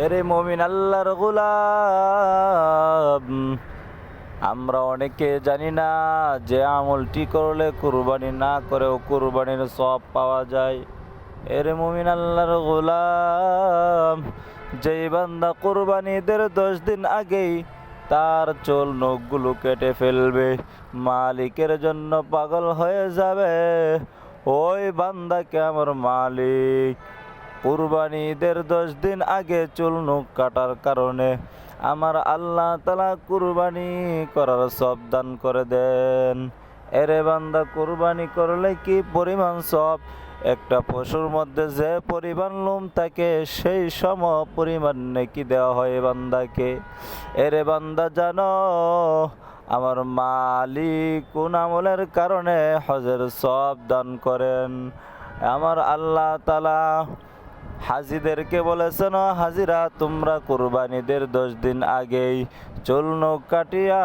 এরে মুমিন আল্লাহর গোলাম, আমরা অনেকে জানি না যে আমলটি করলে কুরবানি না করেও কুরবানির সওয়াব পাওয়া যায়। এরে মুমিন আল্লাহর গোলাম, যেই বান্দা কুরবানিদের 10 দিন আগেই তার চুল নখগুলো কেটে ফেলবে, মালিকের জন্য পাগল হয়ে যাবে, ওই বান্দাকে আমার মালিক কুরবানিদের 10 দিন আগে চুল নখ কাটার কারণে আমার আল্লাহ তাআলা কুরবানি করার সওয়াব দান করে দেন। এরে বান্দা, কুরবানি করলে কি পরিমাণ সওয়াব! একটা পশুর মধ্যে যে পরিমাণ লোম থাকে সেই সম পরিমাণ নেকি দেওয়া হয় বান্দাকে। এরে বান্দা, জানো আমার মালিক কোন আমলের কারণে হজের সওয়াব দান করেন? আমার আল্লাহ তাআলা হাজিদেরকে বলেছেন, হাজিরা তোমরা কুরবানিদের 10 দিন আগেই চুল নখ কাটিয়া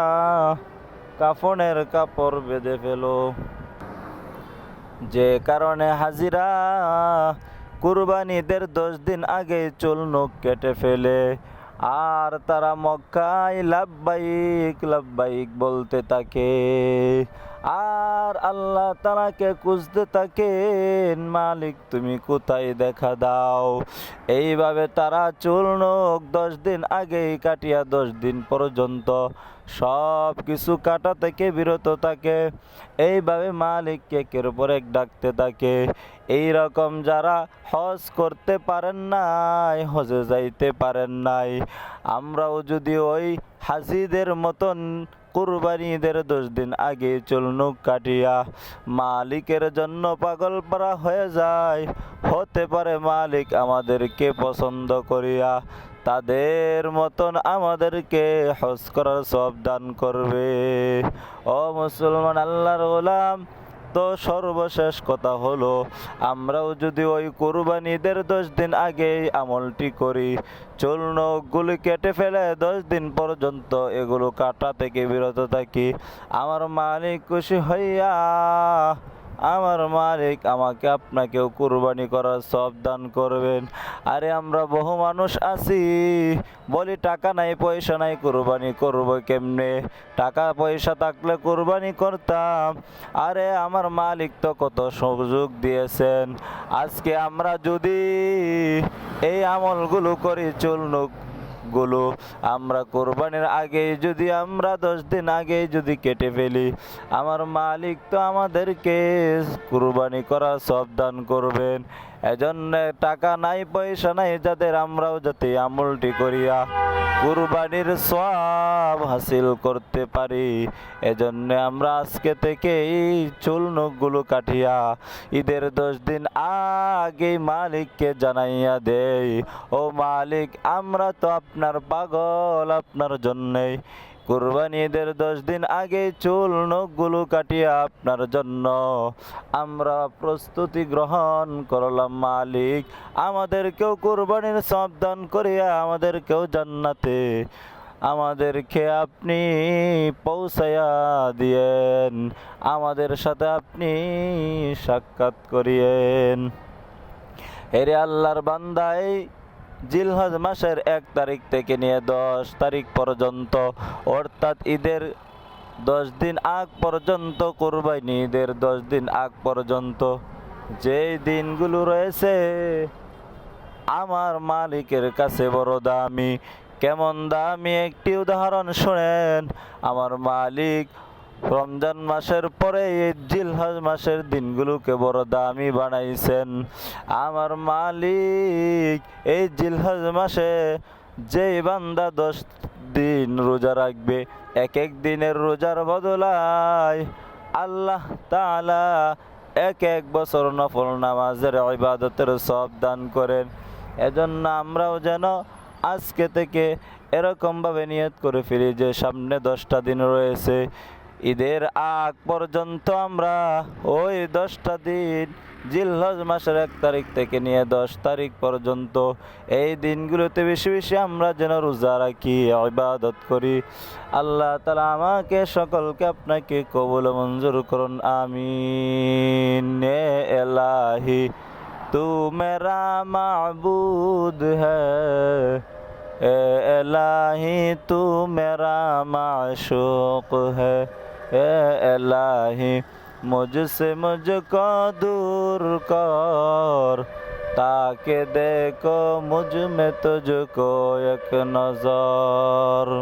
কাফনের কাপড় বেঁধে ফেলো। যে কারণে হাজিরা কুরবানিদের 10 দিন আগে চুল নখ কেটে ফেলে আর তারা মক্কায় লাব্বাইক লাব্বাইক বলতে থাকে আর আল্লাহ তাআলাকে খুঁজতে থাকেন, মালিক তুমি কোথায়, দেখা দাও। এইভাবে তারা চুল নখ 10 দিন আগেই কাটিয়া 10 দিন পর্যন্ত সব কিছু কাটা থেকে বিরত থাকে। এইভাবে মালিককে একের পর এক ডাকতে থাকে। এই রকম যারা হজ করতে পারেন নাই, হজে যাইতে পারেন নাই, আমরাও যদি ওই হাজিদের মতন কুরবানিদের 10 দিন আগে চুল নখ কাটিয়া মালিকের জন্য পাগল পারা হয়ে যায়, হতে পারে মালিক আমাদেরকে পছন্দ করিয়া তাদের মতন আমাদেরকে হজ করার সওয়াব দান করবে। ও মুসলমান আল্লাহর গোলাম, তো সর্বশেষ কথা হলো, আমরাও যদি ওই কুরবানিদের 10 দিন আগে আমলটি করি, চুল নখগুলি কেটে ফেলে 10 দিন পর্যন্ত এগুলো কাটা থেকে বিরত থাকি, আমার মালিক খুশি হইয়া আমার মালিক আমাকে আপনাকেও কুরবানি করার সওয়াব দান করবেন। আরে আমরা বহু মানুষ আছি, বলি টাকা নাই পয়সা নাই, কুরবানি করব কেমনে? টাকা পয়সা থাকলে কুরবানি করতাম। আরে আমার মালিক তো কত সুযোগ দিয়েছেন। আজকে আমরা যদি এই আমলগুলো করি, চুল নখ গুলো আমরা কোরবানির আগে যদি আমরা 10 দিন আগে যদি কেটে ফেলি, আমার মালিক তো আমাদেরকে কুরবানি করার সওয়াব দান করবেন। এজন্য টাকা নাই পয়সা নাই যাদের, আমরাও যাতে আমলটি করিয়া কুরবানির সওয়াব হাসিল করতে পারি, এজন্য আমরা আজকে থেকে এই চুল নখগুলো কাটিয়া ঈদের 10 দিন আগে মালিককে জানাইয়া দেই, ও মালিক আমরা তো আপনার পাগল, আপনার জন্যই কুরবানি ঈদের 10 দিন আগে চুল নখগুলো কাটিয়া আপনার জন্য আমরা প্রস্তুতি গ্রহণ করলাম। মালিক আমাদেরকেও কুরবানির সওয়াব দান করিয়া আমাদেরকেও জান্নাতে আমাদেরকে আপনি পৌঁছায়া দিয়েন, আমাদের সাথে আপনি সাক্ষাৎ করিয়েন। এরে আল্লাহর বান্দাই, জিলহজ মাসের 1 তারিখ থেকে নিয়ে 10 তারিখ পর্যন্ত, অর্থাৎ ঈদের 10 দিন আগ পর্যন্ত, কুরবানি ঈদের 10 দিন আগ পর্যন্ত যেই দিনগুলো রয়েছে আমার মালিকের কাছে বড় দামি। কেমন দামি একটি উদাহরণ শুনেন। আমার মালিক রমজান মাসের পরে এই জিলহজ মাসের দিনগুলোকে বড় দামি বানাইছেন। আমার মালিক এই জিলহজ মাসে যেই বান্দা 10 দিন রোজা রাখবে, এক এক দিনের রোজার বদলায় আল্লাহ তাআলা এক এক বছর নফল নামাজের ইবাদতের সওয়াব দান করেন। এজন্য আমরাও যেন আজকে থেকে এরকমভাবে নিয়ত করে ফিরি যে সামনে 10টা দিন রয়েছে, ঈদের আগ পর্যন্ত আমরা ওই 10টা দিন জিলহজ মাসের 1 তারিখ থেকে নিয়ে 10 তারিখ পর্যন্ত এই দিনগুলোতে বেশি বেশি আমরা যেন রোজা রাখি, ইবাদত করি। আল্লাহ তাআলা আমাকে সকলকে আপনাকে কবুল মঞ্জুর করুন, আমিন। এ ইলাহি তু মেরা মাবুদ হ্যায়, ए इलाही तू मेरा माशूक है ए इलाही मुझसे मुझको दूर कर ताकि देखो मुझ में तुझको एक नजर।